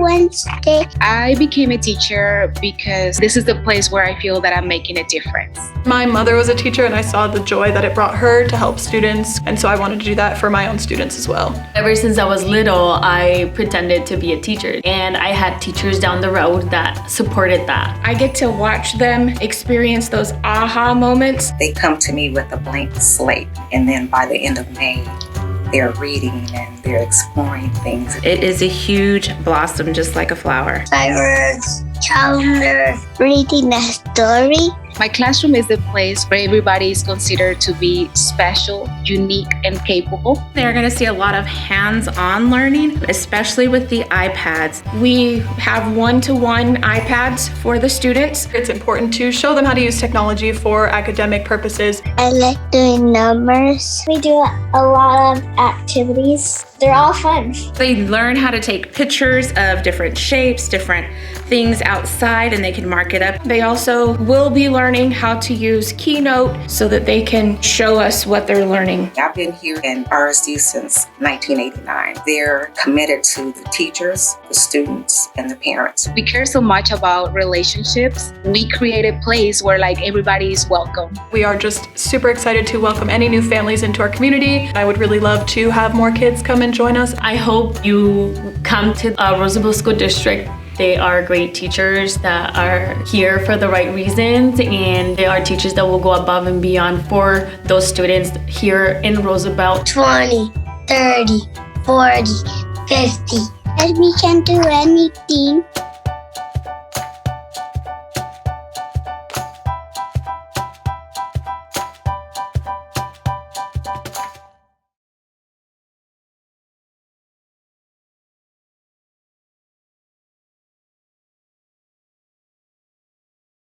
Wednesday. I became a teacher because this is the place where I feel that I'm making a difference. My mother was a teacher and I saw the joy that it brought her to help students, and so I wanted to do that for my own students as well. Ever since I was little, I pretended to be a teacher, and I had teachers down the road that supported that. I get to watch them experience those aha moments. They come to me with a blank slate, and then by the end of May, they're reading and they're exploring things. It is a huge blossom, just like a flower. Fireworks, calendar, reading a story. My classroom is the place where everybody is considered to be special, unique, and capable. They're going to see a lot of hands-on learning, especially with the iPads. We have one-to-one iPads for the students. It's important to show them how to use technology for academic purposes. I like doing numbers. We do a lot of activities. They're all fun. They learn how to take pictures of different shapes, different things outside, and they can mark it up. They also will be learning how to use Keynote so that they can show us what they're learning. I've been here in RSD since 1989. They're committed to the teachers, the students, and the parents. We care so much about relationships. We create a place where everybody is welcome. We are just super excited to welcome any new families into our community. I would really love to have more kids come and join us. I hope you come to Roosevelt School District. They are great teachers that are here for the right reasons, and they are teachers that will go above and beyond for those students here in Roosevelt. 20, 30, 40, 50. And we can do anything.